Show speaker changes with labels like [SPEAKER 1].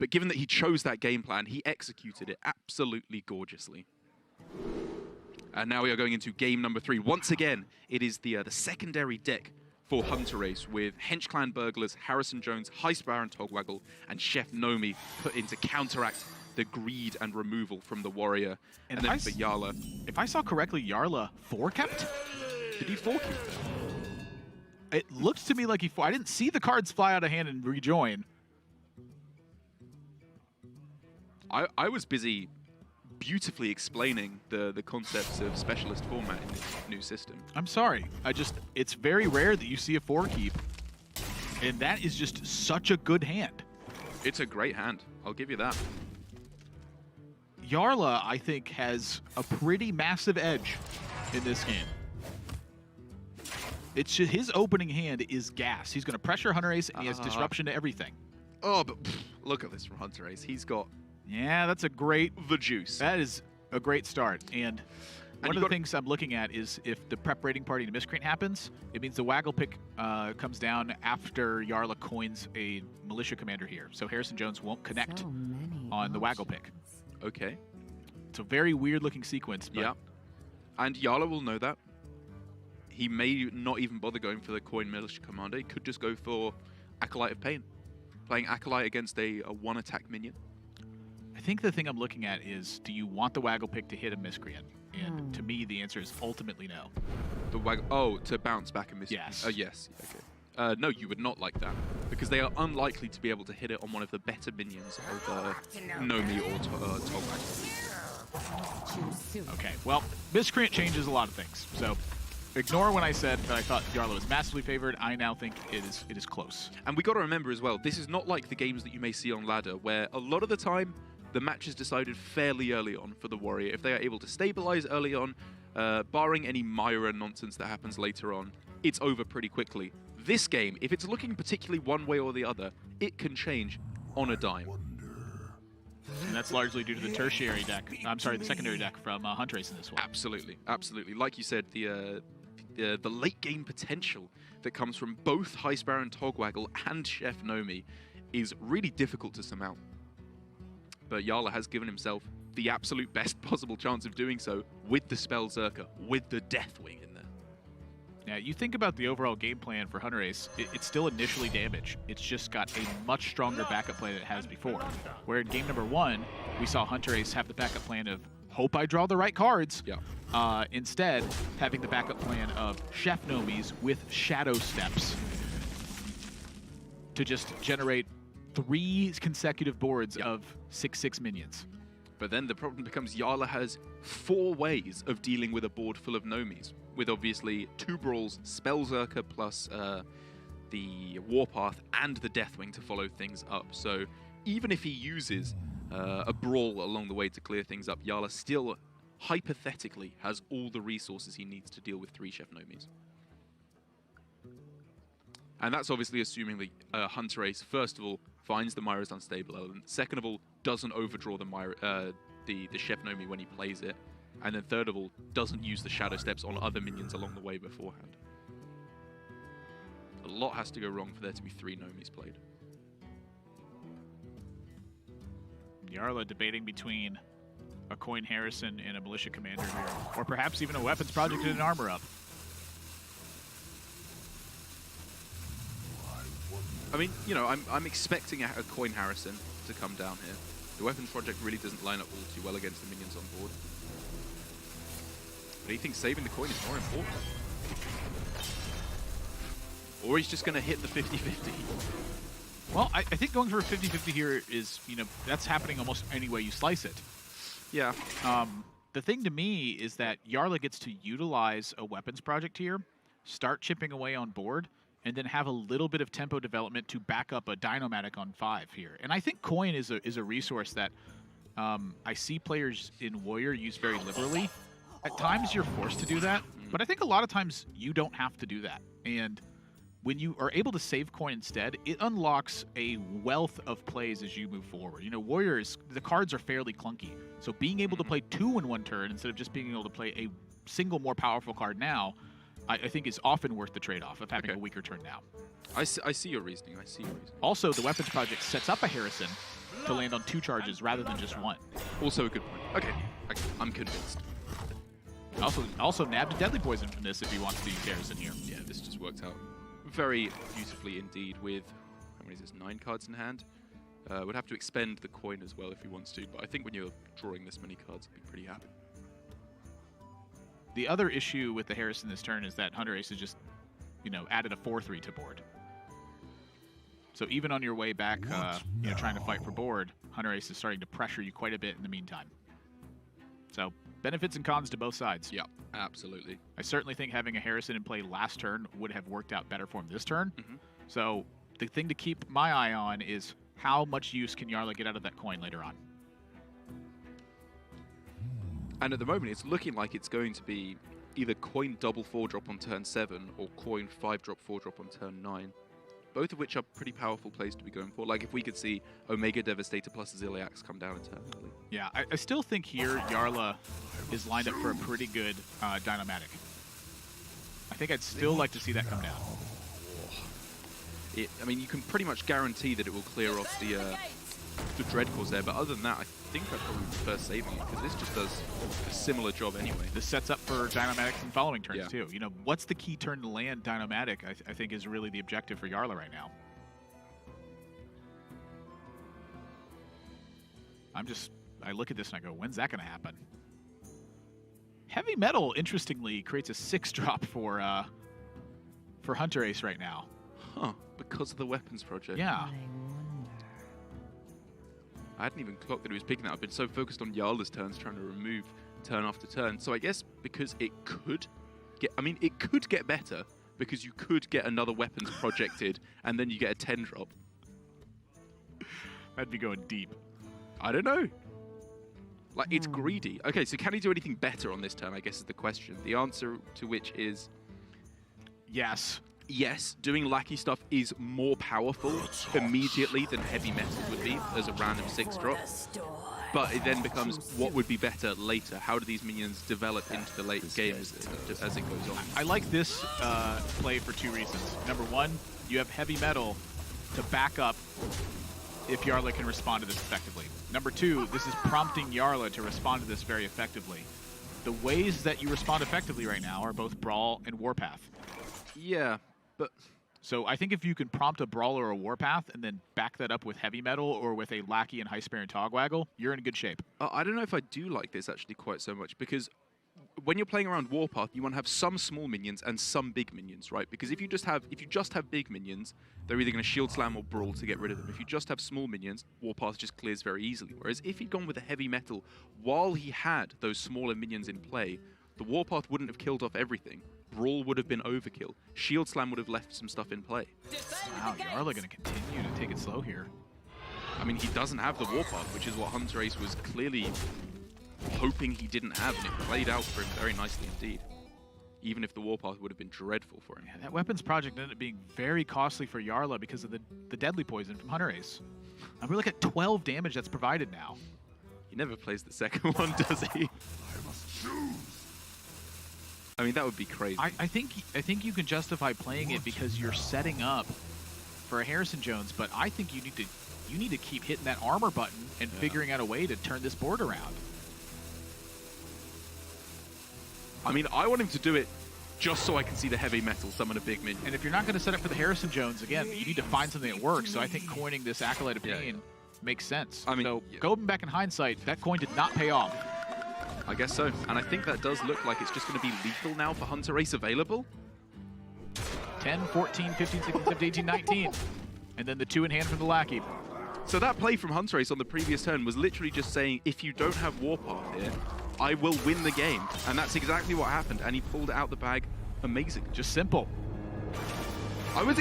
[SPEAKER 1] But given that he chose that game plan, he executed it absolutely gorgeously. And now we are going into game number 3. Once again, it is the secondary deck for Hunterace with Hench Clan Burglars, Harrison Jones, Heist Baron Togwaggle, and Chef Nomi put in to counteract the greed and removal from the warrior. And then for Jarla.
[SPEAKER 2] If I saw correctly, Jarla 4-kept?
[SPEAKER 1] Did he 4-keep that?
[SPEAKER 2] It looked to me like I didn't see the cards fly out of hand and rejoin.
[SPEAKER 1] I was busy beautifully explaining the concepts of specialist format in this new system.
[SPEAKER 2] I'm sorry. It's very rare that you see a 4-keep, and that is just such a good hand.
[SPEAKER 1] It's a great hand. I'll give you that.
[SPEAKER 2] Jarla, I think, has a pretty massive edge in this game. It's just, his opening hand is gas. He's going to pressure Hunterace, and he has disruption to everything.
[SPEAKER 1] Oh, but look at this from Hunterace. He's got...
[SPEAKER 2] Yeah, that's a great...
[SPEAKER 1] the juice.
[SPEAKER 2] That is a great start. And one of the things I'm looking at is if the prep raiding party to Miscreant happens, it means the Waggle pick comes down after Jarla coins a militia commander here. So Harrison Jones won't connect on the Waggle pick.
[SPEAKER 1] Okay.
[SPEAKER 2] It's a very weird-looking sequence. But
[SPEAKER 1] yeah. And Jarla will know that. He may not even bother going for the coin militia commander. He could just go for Acolyte of Pain. Playing Acolyte against a one-attack minion.
[SPEAKER 2] I think the thing I'm looking at is, do you want the Waggle pick to hit a Miscreant? And to me, the answer is ultimately no.
[SPEAKER 1] The Waggle... Oh, to bounce back a Miscreant.
[SPEAKER 2] Yes.
[SPEAKER 1] Yes. Okay. No, you would not like that. Because they are unlikely to be able to hit it on one of the better minions of Nomi or Togwaggle.
[SPEAKER 2] Okay, well, Miscreant changes a lot of things. So ignore when I said that I thought Jarla was massively favored. I now think it is close.
[SPEAKER 1] And we got to remember as well, this is not like the games that you may see on ladder, where a lot of the time the match is decided fairly early on for the warrior. If they are able to stabilize early on, barring any Myra nonsense that happens later on, it's over pretty quickly. This game, if it's looking particularly one way or the other, it can change on a dime.
[SPEAKER 2] And that's largely due to the tertiary deck. I'm sorry, the secondary deck from Hunterace in this one.
[SPEAKER 1] Absolutely, absolutely. Like you said, the late game potential that comes from both Heist Baron Togwaggle and Chef Nomi is really difficult to surmount. But Jarla has given himself the absolute best possible chance of doing so with the Spell Zerker, with the Deathwing in there.
[SPEAKER 2] Yeah, you think about the overall game plan for Hunterace, it's still initially damage. It's just got a much stronger backup plan than it has before. Where in game number 1, we saw Hunterace have the backup plan of, hope I draw the right cards.
[SPEAKER 1] Yeah.
[SPEAKER 2] Instead, having the backup plan of Chef Nomis with Shadow Steps to just generate 3 consecutive boards of 6/6 minions.
[SPEAKER 1] But then the problem becomes Jarla has 4 ways of dealing with a board full of Nomis, with obviously 2 brawls, Spell Zerker plus the Warpath and the Deathwing to follow things up. So even if he uses a brawl along the way to clear things up, Jarla still hypothetically has all the resources he needs to deal with 3 Chef Nomis. And that's obviously assuming the Hunterace, first of all, finds the Myra's unstable element. Second of all, doesn't overdraw the Myra, the Chef Nomi when he plays it. And then third of all, doesn't use the Shadow Steps on other minions along the way beforehand. A lot has to go wrong for there to be 3 Nomis played.
[SPEAKER 2] Jarla debating between a Coin Harrison and a Militia Commander here. Or perhaps even a Weapons Project and an Armor Up.
[SPEAKER 1] I mean, you know, I'm expecting a Coin Harrison to come down here. The Weapons Project really doesn't line up all too well against the minions on board. But he thinks saving the coin is more important. Or he's just going to hit the 50-50.
[SPEAKER 2] Well, I think going for a 50-50 here is, you know, that's happening almost any way you slice it.
[SPEAKER 1] Yeah.
[SPEAKER 2] The thing to me is that Jarla gets to utilize a Weapons Project here, start chipping away on board, and then have a little bit of tempo development to back up a Dynomatic on 5 here. And I think coin is a resource that I see players in Warrior use very liberally. At times you're forced to do that, but I think a lot of times you don't have to do that. And when you are able to save coin instead, it unlocks a wealth of plays as you move forward. You know, Warriors, the cards are fairly clunky. So being able to play 2 in one turn instead of just being able to play a single more powerful card now, I think is often worth the trade-off of having a weaker turn now.
[SPEAKER 1] I see your reasoning. I see your reasoning.
[SPEAKER 2] Also, the Weapons Project sets up a Harrison to land on 2 charges rather than just 1.
[SPEAKER 1] Also a good point. Okay, I'm convinced.
[SPEAKER 2] Also nabbed a deadly poison from this if he wants to use Harrison here.
[SPEAKER 1] Yeah, this just worked out very beautifully indeed with, how many is this, 9 cards in hand? Would have to expend the coin as well if he wants to, but I think when you're drawing this many cards, he'd be pretty happy.
[SPEAKER 2] The other issue with the Harrison this turn is that Hunterace has just, added a 4/3 to board. So even on your way back, trying to fight for board, Hunterace is starting to pressure you quite a bit in the meantime. So benefits and cons to both sides.
[SPEAKER 1] Yeah, absolutely.
[SPEAKER 2] I certainly think having a Harrison in play last turn would have worked out better for him this turn. So the thing to keep my eye on is how much use can Jarla get out of that coin later on.
[SPEAKER 1] And at the moment, it's looking like it's going to be either coin double 4-drop on turn 7 or coin 5-drop 4-drop on turn 9. Both of which are pretty powerful plays to be going for. Like if we could see Omega Devastator plus Ziliax come down in turn early.
[SPEAKER 2] Yeah, I still think here Jarla is lined up for a pretty good Dynomatic. I think I'd still like to see that come down.
[SPEAKER 1] I mean, you can pretty much guarantee that it will clear off the Dreadcores there, but other than that, I think I'd probably prefer saving it, because this just does a similar job anyway.
[SPEAKER 2] This sets up for Dynamatics and following turns, too. What's the key turn to land Dynomatic, I think is really the objective for Jarla right now. I look at this and I go, when's that going to happen? Heavy Metal, interestingly, creates a 6-drop for Hunterace right now.
[SPEAKER 1] Huh, because of the weapons project.
[SPEAKER 2] Yeah.
[SPEAKER 1] I hadn't even clocked that he was picking that. I've been so focused on Jarla's turns, trying to remove turn after turn. So I guess because it could get... I mean, it could get better, because you could get another weapons projected, and then you get a 10-drop.
[SPEAKER 2] That'd be going deep.
[SPEAKER 1] I don't know. Like, it's greedy. Okay, so can he do anything better on this turn, I guess is the question. The answer to which is...
[SPEAKER 2] Yes.
[SPEAKER 1] Yes, doing lackey stuff is more powerful immediately than heavy metal would be as a random 6-drop. But it then becomes what would be better later. How do these minions develop into the late game as it goes on?
[SPEAKER 2] I like this play for 2 reasons. Number 1, you have heavy metal to back up if Jarla can respond to this effectively. Number 2, this is prompting Jarla to respond to this very effectively. The ways that you respond effectively right now are both Brawl and Warpath.
[SPEAKER 1] Yeah, but...
[SPEAKER 2] So I think if you can prompt a Brawl or a Warpath and then back that up with Heavy Metal or with a Lackey and High Spear and Togwaggle, you're in good shape.
[SPEAKER 1] I don't know if I do like this actually quite so much, because when you're playing around Warpath, you want to have some small minions and some big minions, right? Because if you just have big minions, they're either going to Shield Slam or Brawl to get rid of them. If you just have small minions, Warpath just clears very easily. Whereas if he'd gone with a Heavy Metal while he had those smaller minions in play, the Warpath wouldn't have killed off everything. Brawl would have been overkill. Shield Slam would have left some stuff in play.
[SPEAKER 2] Wow, Jarla going to continue to take it slow here.
[SPEAKER 1] I mean, he doesn't have the Warpath, which is what Hunterace was clearly hoping he didn't have, and it played out for him very nicely indeed. Even if the Warpath would have been dreadful for him.
[SPEAKER 2] Yeah, that weapons project ended up being very costly for Jarla because of the deadly poison from Hunterace. And we're looking at 12 damage that's provided now.
[SPEAKER 1] He never plays the second one, does he? I mean, that would be crazy.
[SPEAKER 2] I think you can justify playing it because you're setting up for a Harrison Jones, but I think you need to keep hitting that armor button and figuring out a way to turn this board around.
[SPEAKER 1] I mean, I want him to do it just so I can see the heavy metal summon a big minion.
[SPEAKER 2] And if you're not going to set up for the Harrison Jones, again, you need to find something that works. So I think coining this Acolyte of Pain makes sense. I mean, so going back in hindsight, that coin did not pay off.
[SPEAKER 1] I guess so. And I think that does look like it's just going to be lethal now for Hunterace available.
[SPEAKER 2] 10, 14, 15, 16, 17, 18, 19. And then the 2 in hand from the Lackey.
[SPEAKER 1] So that play from Hunterace on the previous turn was literally just saying, if you don't have Warpath here, I will win the game. And that's exactly what happened. And he pulled it out the bag. Amazing.
[SPEAKER 2] Just simple.
[SPEAKER 1] I was